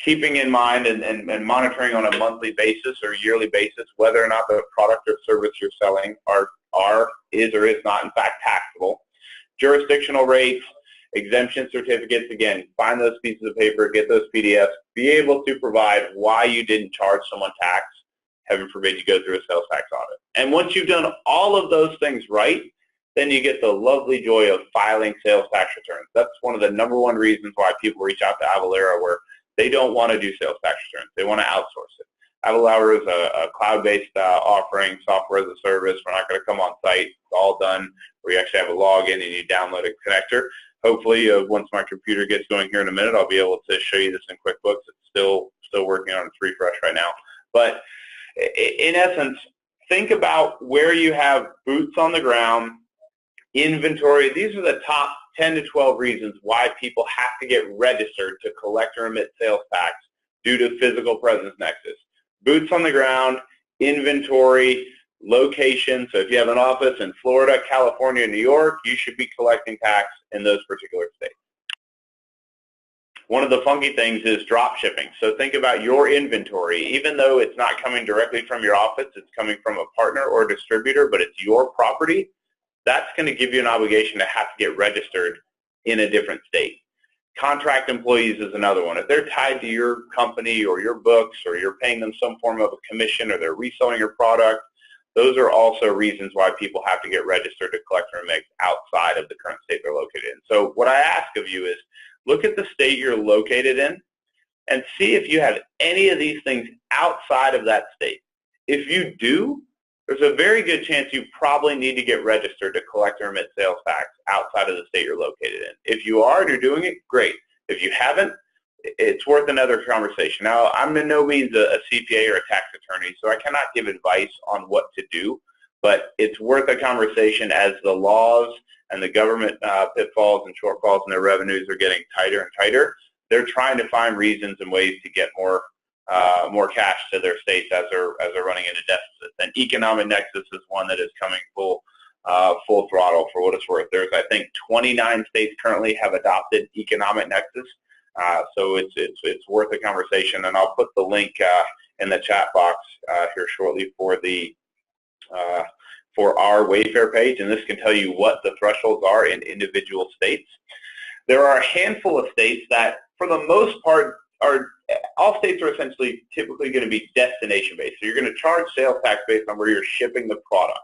Keeping in mind and monitoring on a monthly basis or yearly basis whether or not the product or service you're selling is or is not in fact taxable. Jurisdictional rates, exemption certificates, again, find those pieces of paper, get those PDFs, be able to provide why you didn't charge someone tax. Heaven forbid you go through a sales tax audit. And once you've done all of those things right, then you get the lovely joy of filing sales tax returns. That's one of the #1 reasons why people reach out to Avalara, where they don't want to do sales tax returns. They want to outsource it. Avalara is a cloud-based offering, software as a service. We're not going to come on site. It's all done where you actually have a login and you download a connector. Hopefully, once my computer gets going here in a minute, I'll be able to show you this in QuickBooks. It's still working on its refresh right now. But in essence, think about where you have boots on the ground, inventory. These are the top 10 to 12 reasons why people have to get registered to collect or remit sales tax due to physical presence nexus. Boots on the ground, inventory, location. So if you have an office in Florida, California, New York, you should be collecting tax in those particular states. One of the funky things is drop shipping. So think about your inventory. Even though it's not coming directly from your office, it's coming from a partner or a distributor, but it's your property, that's going to give you an obligation to have to get registered in a different state. Contract employees is another one. If they're tied to your company or your books, or you're paying them some form of a commission, or they're reselling your product, those are also reasons why people have to get registered to collect or remit outside of the current state they're located in. So what I ask of you is look at the state you're located in and see if you have any of these things outside of that state. If you do, there's a very good chance you probably need to get registered to collect or remit sales tax outside of the state you're located in. If you are and you're doing it, great. If you haven't, it's worth another conversation. Now, I'm in no means a CPA or a tax attorney, so I cannot give advice on what to do, but it's worth a conversation as the laws and the government pitfalls and shortfalls in their revenues are getting tighter and tighter. They're trying to find reasons and ways to get more cash to their states as they're running into deficits. And economic nexus is one that is coming full throttle for what it's worth. There's, I think, 29 states currently have adopted economic nexus. So it's worth a conversation, and I'll put the link in the chat box here shortly for our Wayfair page, and this can tell you what the thresholds are in individual states. There are a handful of states that, for the most part, all states are essentially typically going to be destination-based. So you're going to charge sales tax based on where you're shipping the product,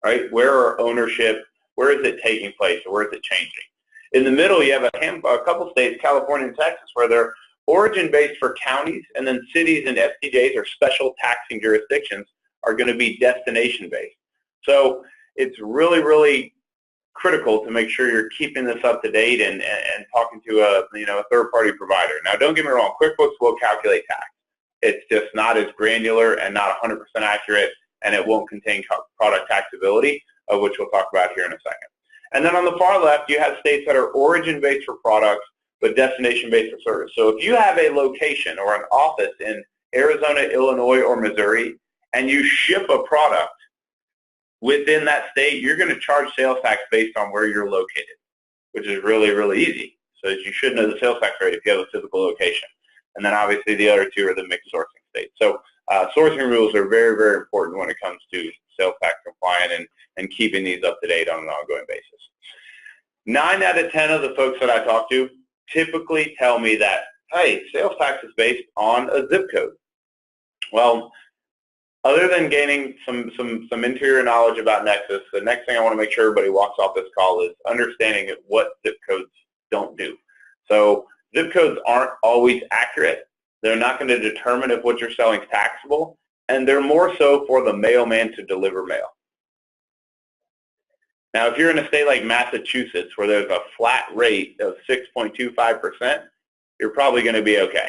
right? Where are ownership? Where is it taking place, or where is it changing? In the middle, you have a couple states, California and Texas, where they're origin-based for counties, and then cities and STJs, or special taxing jurisdictions, are going to be destination-based. So it's really, really critical to make sure you're keeping this up to date and talking to a third-party provider. Now, don't get me wrong, QuickBooks will calculate tax. It's just not as granular and not 100% accurate, and it won't contain product taxability, which we'll talk about here in a second. And then on the far left, you have states that are origin-based for products, but destination-based for service. So if you have a location or an office in Arizona, Illinois, or Missouri, and you ship a product within that state, you're going to charge sales tax based on where you're located, which is really, really easy. So you should know the sales tax rate if you have a physical location. And then obviously the other two are the mixed sourcing states. So sourcing rules are very, very important when it comes to sales tax compliant and keeping these up to date on an ongoing basis. 9 out of 10 of the folks that I talk to typically tell me that, hey, sales tax is based on a zip code. Well, other than gaining some interior knowledge about Nexus, the next thing I want to make sure everybody walks off this call is understanding what zip codes don't do. So zip codes aren't always accurate. They're not going to determine if what you're selling is taxable, and they're more so for the mailman to deliver mail. Now, if you're in a state like Massachusetts where there's a flat rate of 6.25%, you're probably going to be okay,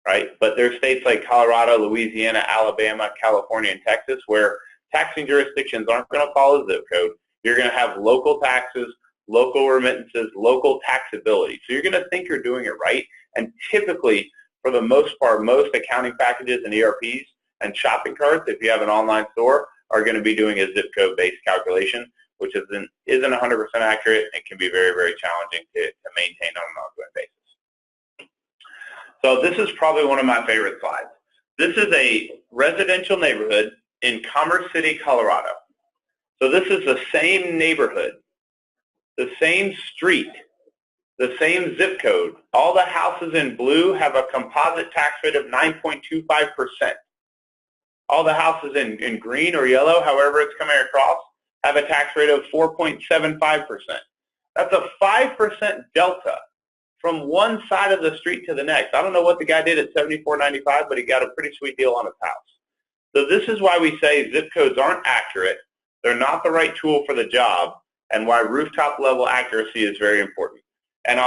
right? But there's states like Colorado, Louisiana, Alabama, California, and Texas where taxing jurisdictions aren't going to follow zip code. You're going to have local taxes, local remittances, local taxability. So you're going to think you're doing it right, and typically, for the most part, most accounting packages and ERPs and shopping carts, if you have an online store, are going to be doing a zip code-based calculation, which isn't 100% accurate and can be very, very challenging to maintain on an ongoing basis. So this is probably one of my favorite slides. This is a residential neighborhood in Commerce City, Colorado. So this is the same neighborhood, the same street, the same zip code. All the houses in blue have a composite tax rate of 9.25%. All the houses in green or yellow, however it's coming across, have a tax rate of 4.75%. That's a 5% delta from one side of the street to the next. I don't know what the guy did at $74.95, but he got a pretty sweet deal on his house. So this is why we say zip codes aren't accurate, they're not the right tool for the job, and why rooftop level accuracy is very important. And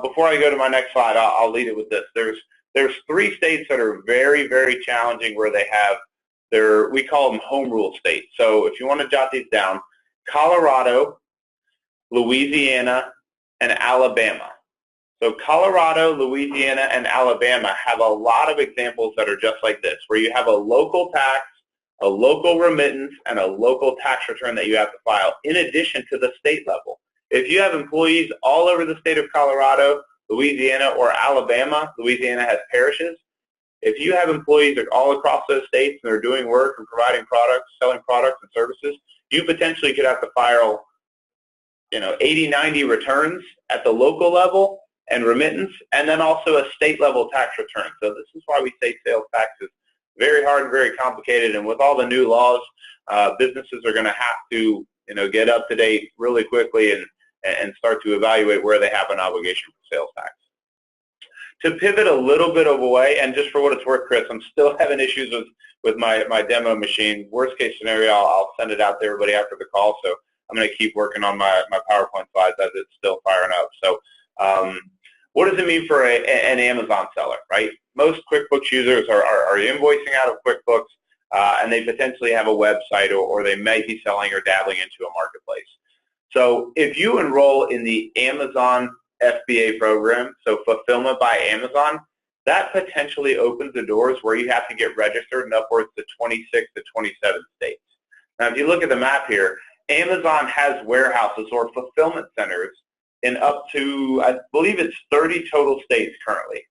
before I go to my next slide, I'll lead it with this. There's 3 states that are very, very challenging where they have we call them home rule states. So if you want to jot these down, Colorado, Louisiana, and Alabama. So Colorado, Louisiana, and Alabama have a lot of examples that are just like this, where you have a local tax, a local remittance, and a local tax return that you have to file in addition to the state level. If you have employees all over the state of Colorado, Louisiana, or Alabama, Louisiana has parishes. If you have employees all across those states and they're doing work and providing products, selling products and services, you potentially could have to file 80, 90 returns at the local level and remittance, and then also a state level tax return. So this is why we say sales tax is very hard and very complicated, and with all the new laws, businesses are going to have to get up to date really quickly and start to evaluate where they have an obligation for sales tax. To pivot a little bit of a way, and just for what it's worth, Chris, I'm still having issues with my demo machine. Worst case scenario, I'll send it out to everybody after the call, so I'm going to keep working on my PowerPoint slides as it's still firing up. So what does it mean for an Amazon seller, right? Most QuickBooks users are invoicing out of QuickBooks, and they potentially have a website, or they may be selling or dabbling into a marketplace. So if you enroll in the Amazon FBA program, so Fulfillment by Amazon, that potentially opens the doors where you have to get registered in upwards to 26 to 27 states. Now, if you look at the map here, Amazon has warehouses or fulfillment centers in up to, I believe it's 30 total states currently.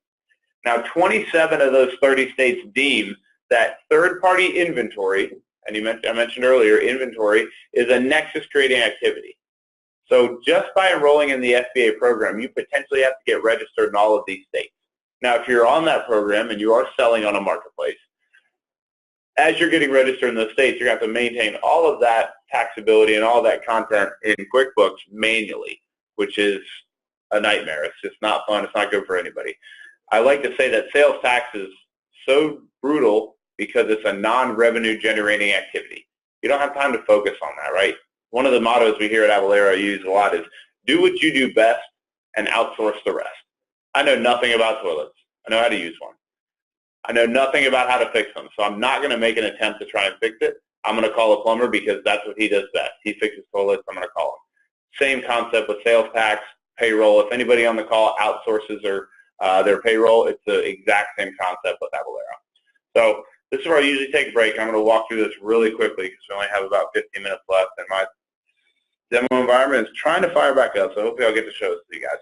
Now, 27 of those 30 states deem that third-party inventory, and I mentioned earlier, inventory is a nexus-creating activity. So just by enrolling in the FBA program, you potentially have to get registered in all of these states. Now, if you're on that program and you are selling on a marketplace, as you're getting registered in those states, you're going to have to maintain all of that taxability and all that content in QuickBooks manually, which is a nightmare. It's just not fun. It's not good for anybody. I like to say that sales tax is so brutal because it's a non-revenue generating activity. You don't have time to focus on that, right? one of the mottos we here at Avalara use a lot is, do what you do best and outsource the rest. I know nothing about toilets. I know how to use one. I know nothing about how to fix them, so I'm not going to make an attempt to try and fix it. I'm going to call a plumber because that's what he does best. He fixes toilets. I'm going to call him. Same concept with sales tax, payroll. If anybody on the call outsources their payroll, it's the exact same concept with Avalara. So this is where I usually take a break. I'm going to walk through this really quickly because we only have about 15 minutes left, and my demo environment is trying to fire back up, so hopefully I'll get to show this to you guys.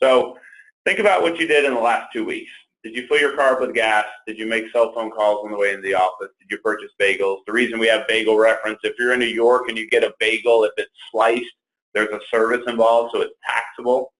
So think about what you did in the last 2 weeks. Did you fill your car up with gas? Did you make cell phone calls on the way into the office? Did you purchase bagels? The reason we have bagel reference, if you're in New York and you get a bagel, if it's sliced, there's a service involved, so it's taxable.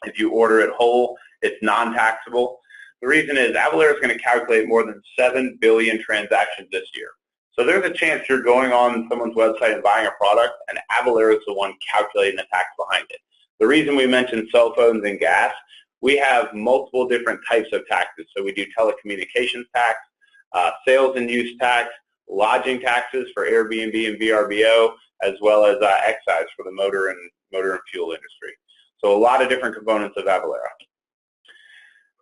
If you order it whole, it's non-taxable. The reason is Avalara is going to calculate more than 7 billion transactions this year. So there's a chance you're going on someone's website and buying a product, and Avalara is the one calculating the tax behind it. The reason we mentioned cell phones and gas, we have multiple different types of taxes. So we do telecommunications tax, sales and use tax, lodging taxes for Airbnb and VRBO, as well as excise for the motor and fuel industry. So a lot of different components of Avalara.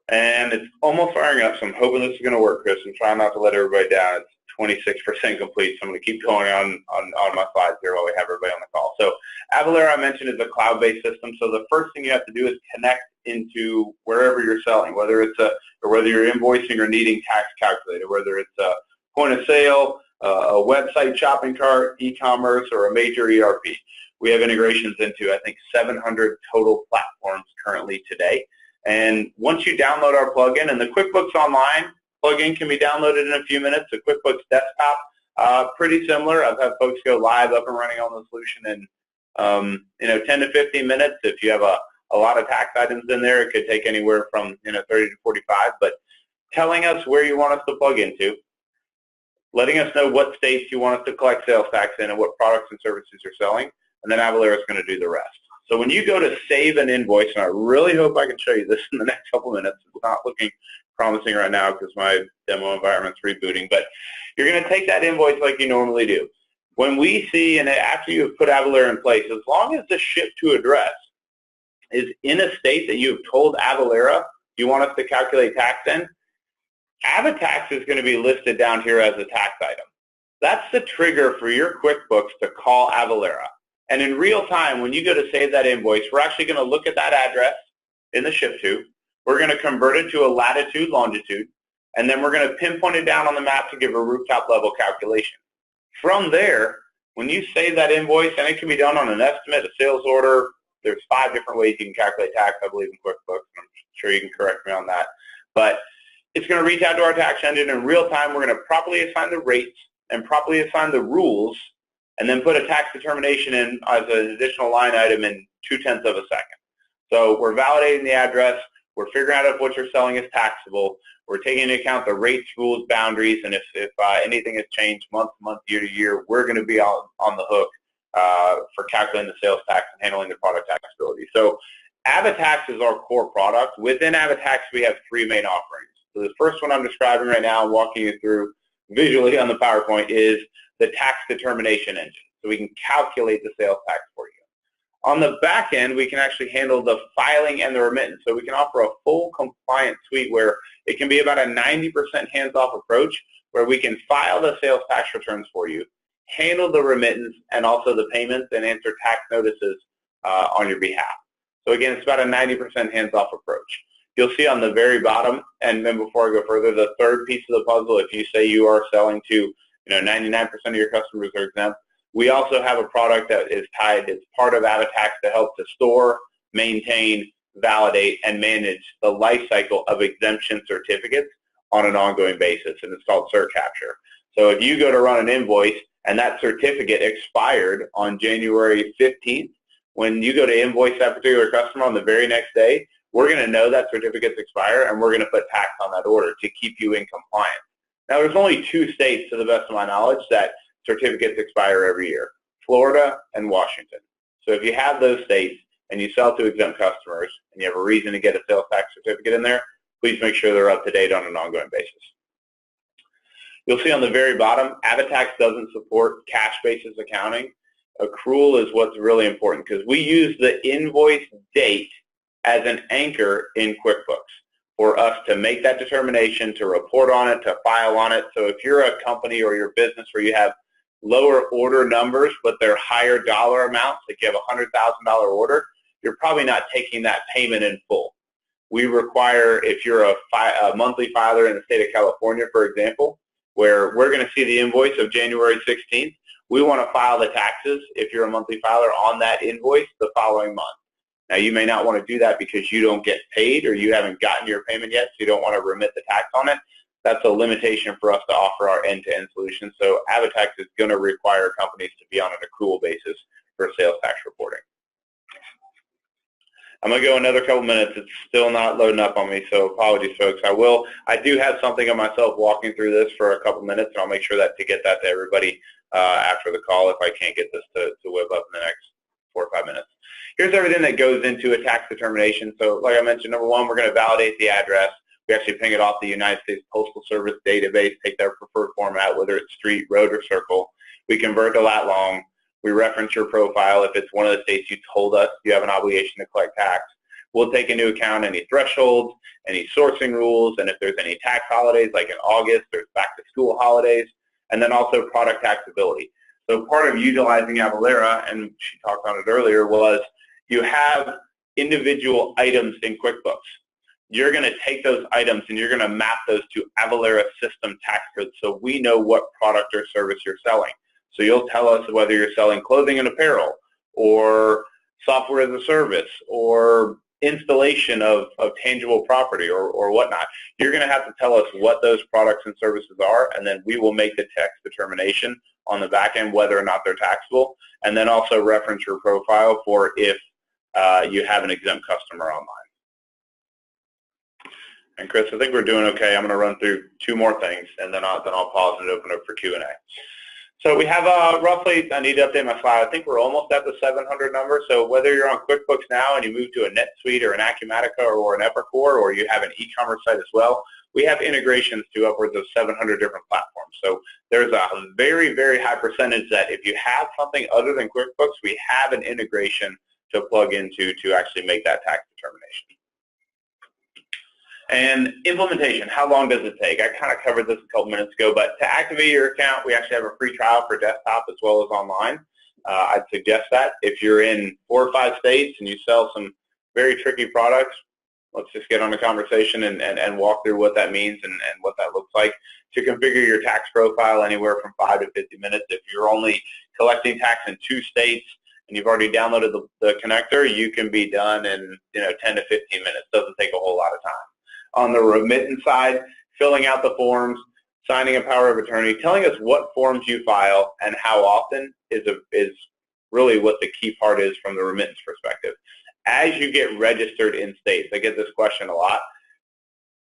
And it's almost firing up, so I'm hoping this is going to work, Chris. I'm trying not to let everybody down. It's 26% complete, so I'm going to keep going on my slides here while we have everybody on the call. So Avalara, I mentioned, is a cloud-based system. So the first thing you have to do is connect into wherever you're selling, whether you're invoicing or needing tax calculated, whether it's a point of sale, a website shopping cart, e-commerce, or a major ERP. We have integrations into, I think, 700 total platforms currently today. And once you download our plugin, and the QuickBooks Online plugin can be downloaded in a few minutes, the QuickBooks Desktop, pretty similar. I've had folks go live up and running on the solution in 10 to 15 minutes. If you have a lot of tax items in there, it could take anywhere from 30 to 45. But telling us where you want us to plug into, letting us know what states you want us to collect sales tax in and what products and services you're selling, and then Avalara is going to do the rest. So when you go to save an invoice, and I really hope I can show you this in the next couple of minutes. It's not looking promising right now because my demo environment's rebooting, but you're going to take that invoice like you normally do. When we see, and after you've put Avalara in place, as long as the ship to address is in a state that you've told Avalara you want us to calculate tax in, AvaTax is going to be listed down here as a tax item. That's the trigger for your QuickBooks to call Avalara. And in real time, when you go to save that invoice, we're actually going to look at that address in the ship to. We're going to convert it to a latitude, longitude, and then we're going to pinpoint it down on the map to give a rooftop level calculation. From there, when you save that invoice, and it can be done on an estimate, a sales order, there's 5 different ways you can calculate tax, I believe, in QuickBooks. I'm sure you can correct me on that. But it's going to reach out to our tax engine in real time. We're going to properly assign the rates and properly assign the rules, and then put a tax determination in as an additional line item in 0.2 of a second. So we're validating the address. We're figuring out if what you're selling is taxable. We're taking into account the rates, rules, boundaries, and if anything has changed month to month, year to year, we're going to be on the hook for calculating the sales tax and handling the product taxability. So AvaTax is our core product. Within AvaTax, we have 3 main offerings. So the first one I'm describing right now and walking you through visually on the PowerPoint is the tax determination engine. So we can calculate the sales tax for you. On the back end, we can actually handle the filing and the remittance. So we can offer a full compliance suite where it can be about a 90% hands-off approach where we can file the sales tax returns for you, handle the remittance and also the payments, and answer tax notices on your behalf. So again, it's about a 90% hands-off approach. You'll see on the very bottom, and then before I go further, the third piece of the puzzle, if you say you are selling to 99% of your customers are exempt, we also have a product that is tied as part of AvaTax to help to store, maintain, validate, and manage the life cycle of exemption certificates on an ongoing basis, and it's called CertCapture. So if you go to run an invoice and that certificate expired on January 15th, when you go to invoice that particular customer on the very next day, we're going to know that certificate's expire, and we're going to put tax on that order to keep you in compliance. Now, there's only 2 states, to the best of my knowledge, that certificates expire every year, Florida and Washington. So if you have those states and you sell to exempt customers and you have a reason to get a sales tax certificate in there, please make sure they're up to date on an ongoing basis. You'll see on the very bottom, AvaTax doesn't support cash basis accounting. accrual is what's really important because we use the invoice date as an anchor in QuickBooks for us to make that determination, to report on it, to file on it. So if you're a company or your business where you have lower order numbers, but they're higher dollar amounts, like you have a $100,000 order, you're probably not taking that payment in full. We require, if you're a monthly filer in the state of California, for example, where we're going to see the invoice of January 16th, we want to file the taxes, if you're a monthly filer, on that invoice the following month. Now, you may not want to do that because you don't get paid or you haven't gotten your payment yet, so you don't want to remit the tax on it. That's a limitation for us to offer our end-to-end solution. So Avatax is going to require companies to be on an accrual basis for sales tax reporting. I'm going to go another couple minutes. It's still not loading up on me, so apologies, folks. I do have something of myself walking through this for a couple minutes, and I'll make sure that to get that to everybody after the call if I can't get this to whip up in the next 4 or 5 minutes. Here's everything that goes into a tax determination. So like I mentioned, number one, we're going to validate the address. We actually ping it off the United States Postal Service database, take their preferred format, whether it's street, road, or circle. We convert to lat long. We reference your profile. If it's one of the states you told us you have an obligation to collect tax, we'll take into account any thresholds, any sourcing rules, and if there's any tax holidays, like in August, there's back-to-school holidays, and then also product taxability. So part of utilizing Avalara, and she talked on it earlier, was you have individual items in QuickBooks. You're going to take those items and you're going to map those to Avalara system tax codes so we know what product or service you're selling. So you'll tell us whether you're selling clothing and apparel or software as a service or installation of tangible property or whatnot. You're going to have to tell us what those products and services are, and then we will make the tax determination on the back end whether or not they're taxable, and then also reference your profile for if you have an exempt customer online. And Chris, I think we're doing okay. I'm going to run through 2 more things, and then I'll pause and open up for Q&A. So we have roughly, I need to update my slide, I think we're almost at the 700 number. So whether you're on QuickBooks now and you move to a NetSuite or an Acumatica or an Epicor, or you have an e-commerce site as well, we have integrations to upwards of 700 different platforms. So there's a very, very high percentage that if you have something other than QuickBooks, we have an integration to plug into to actually make that tax determination. And implementation, how long does it take? I kind of covered this a couple minutes ago, but to activate your account, we actually have a free trial for desktop as well as online. I'd suggest that. If you're in 4 or 5 states and you sell some very tricky products, let's just get on a conversation and walk through what that means and what that looks like. To configure your tax profile anywhere from 5 to 50 minutes. If you're only collecting tax in 2 states and you've already downloaded the connector, you can be done in 10 to 15 minutes. Doesn't take a whole lot of time. On the remittance side, filling out the forms, signing a power of attorney, telling us what forms you file and how often is really what the key part is from the remittance perspective. As you get registered in states, I get this question a lot,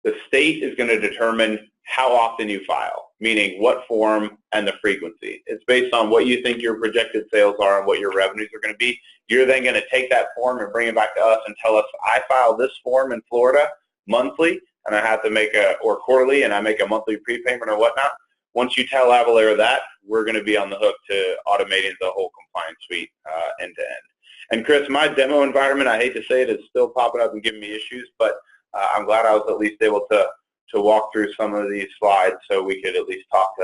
the state is going to determine how often you file, meaning what form and the frequency. It's based on what you think your projected sales are and what your revenues are going to be. You're then going to take that form and bring it back to us and tell us, I file this form in Florida monthly, and I have to or quarterly, and I make a monthly prepayment or whatnot. Once you tell Avalara that, we're going to be on the hook to automating the whole compliance suite end to end. And Chris, my demo environment, I hate to say it, is still popping up and giving me issues, but I'm glad I was at least able to walk through some of these slides so we could at least talk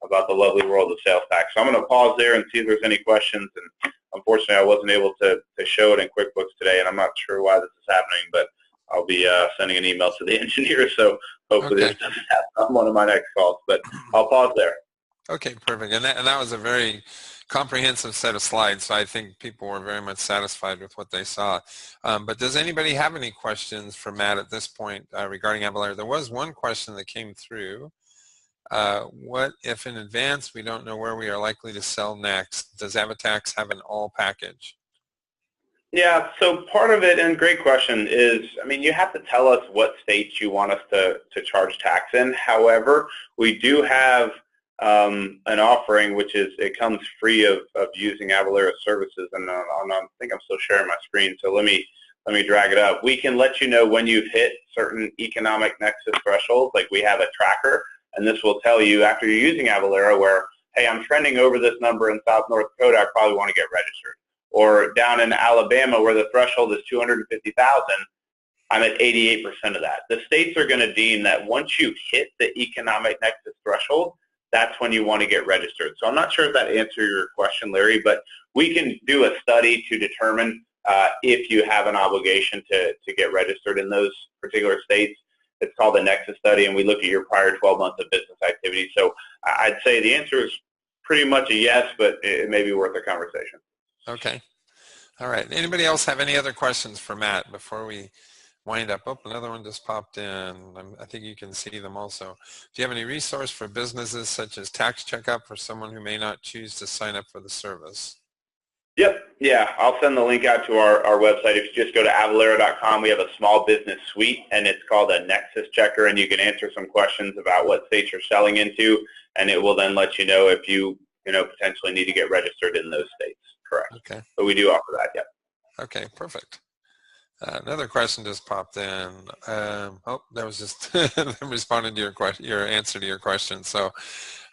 about the lovely world of sales tax. So I'm going to pause there and see if there's any questions. And unfortunately, I wasn't able to show it in QuickBooks today, and I'm not sure why this is happening, but I'll be sending an email to the engineer, so hopefully this doesn't happen on one of my next calls. But I'll pause there. Okay, perfect. And that was a very comprehensive set of slides, so I think people were very much satisfied with what they saw. But does anybody have any questions for Matt at this point regarding Avalara? There was one question that came through. What if in advance we don't know where we are likely to sell next? Does Avatax have an all package? Yeah, so part of it, and great question, is, I mean, you have to tell us what states you want us to charge tax in. However, we do have an offering which is, it comes free of using Avalara services, and I think I'm still sharing my screen, so let me drag it up. We can let you know when you've hit certain economic nexus thresholds, like we have a tracker, and this will tell you after you're using Avalara where hey, I'm trending over this number in South North Dakota, I probably want to get registered. Or down in Alabama where the threshold is 250,000, I'm at 88% of that. The states are going to deem that once you hit the economic nexus threshold, that's when you want to get registered. So I'm not sure if that answers your question, Larry, but we can do a study to determine if you have an obligation to get registered in those particular states. It's called the Nexus Study, and we look at your prior 12 months of business activity. So I'd say the answer is pretty much a yes, but it may be worth a conversation. Okay. All right. Anybody else have any other questions for Matt before we wind up? Oh, another one just popped in. I think you can see them also. Do you have any resource for businesses such as tax checkup for someone who may not choose to sign up for the service? Yep. Yeah. I'll send the link out to our website. If you just go to avalara.com, we have a small business suite, and it's called a Nexus Checker, and you can answer some questions about what states you're selling into, and it will then let you know if you potentially need to get registered in those states. Correct. Okay. But we do offer that, yeah. Okay, perfect. Another question just popped in. Oh, that was just responding to your answer to your question. So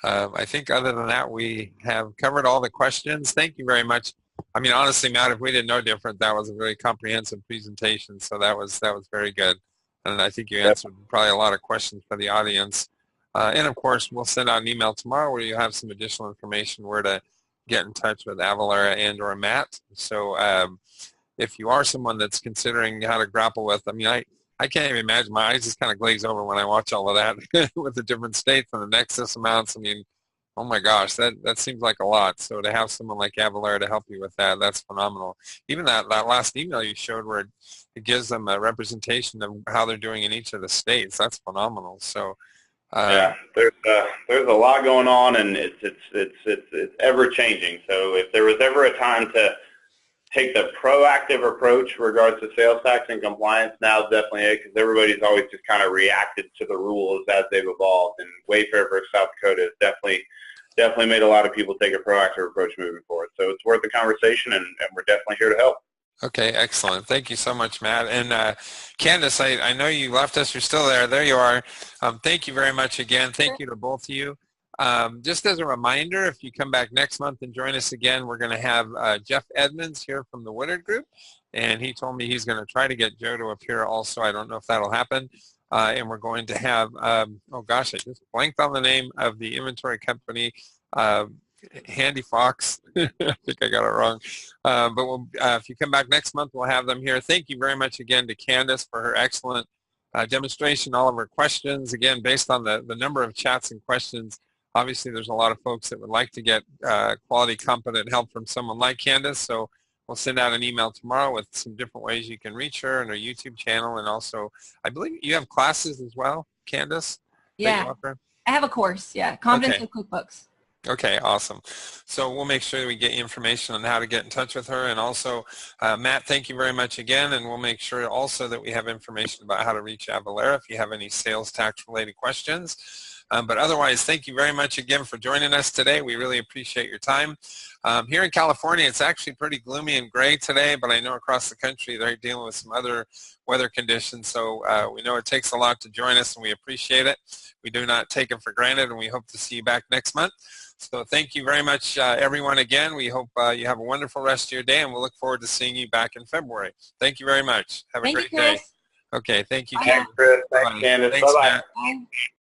I think other than that, we have covered all the questions. Thank you very much. I mean, honestly, Matt, if we didn't know different, that was a very comprehensive presentation. So that was very good. And I think you answered probably a lot of questions for the audience. And of course, we'll send out an email tomorrow where you have some additional information where to get in touch with Avalara and or Matt. So if you are someone that's considering how to grapple with, I mean, I can't even imagine. My eyes just kind of glaze over when I watch all of that with the different states and the nexus amounts. I mean, oh my gosh, that seems like a lot. So to have someone like Avalara to help you with that, that's phenomenal. Even that last email you showed where it gives them a representation of how they're doing in each of the states, that's phenomenal. So yeah, there's a lot going on, and it's ever changing. So if there was ever a time to take the proactive approach in regards to sales tax and compliance, now is definitely it, because everybody's always just kind of reacted to the rules as they've evolved. And Wayfair versus South Dakota has definitely made a lot of people take a proactive approach moving forward. So it's worth the conversation, and we're definitely here to help. Okay, excellent. Thank you so much, Matt. And Candus, I know you left us. You're still there. There you are. Thank you very much again. Thank you to both of you. Just as a reminder, if you come back next month and join us again, we're going to have Jeff Edmonds here from the Woodard Group. And he told me he's going to try to get Joe to appear also. I don't know if that'll happen. And we're going to have, oh gosh, I just blanked on the name of the inventory company, Handy Fox. I think I got it wrong. But if you come back next month, we'll have them here. Thank you very much again to Candus for her excellent demonstration, all of her questions. Again, based on the number of chats and questions, obviously there's a lot of folks that would like to get quality, competent help from someone like Candus. So we'll send out an email tomorrow with some different ways you can reach her and her YouTube channel. And also, I believe you have classes as well, Candus? Yeah, I have a course, yeah, Confidence with QuickBooks. Okay, awesome. So we'll make sure that we get you information on how to get in touch with her. And also, Matt, thank you very much again. And we'll make sure also that we have information about how to reach Avalara if you have any sales tax related questions. But otherwise, thank you very much again for joining us today. We really appreciate your time. Here in California, it's actually pretty gloomy and gray today, but I know across the country they're dealing with some other weather conditions. So we know it takes a lot to join us, and we appreciate it. We do not take it for granted, and we hope to see you back next month. So thank you very much, everyone, again. We hope you have a wonderful rest of your day, and we'll look forward to seeing you back in February. Thank you very much. Have a great day. Okay, thank you, Thanks, Chris. Thanks, Candus. Bye-bye. Bye.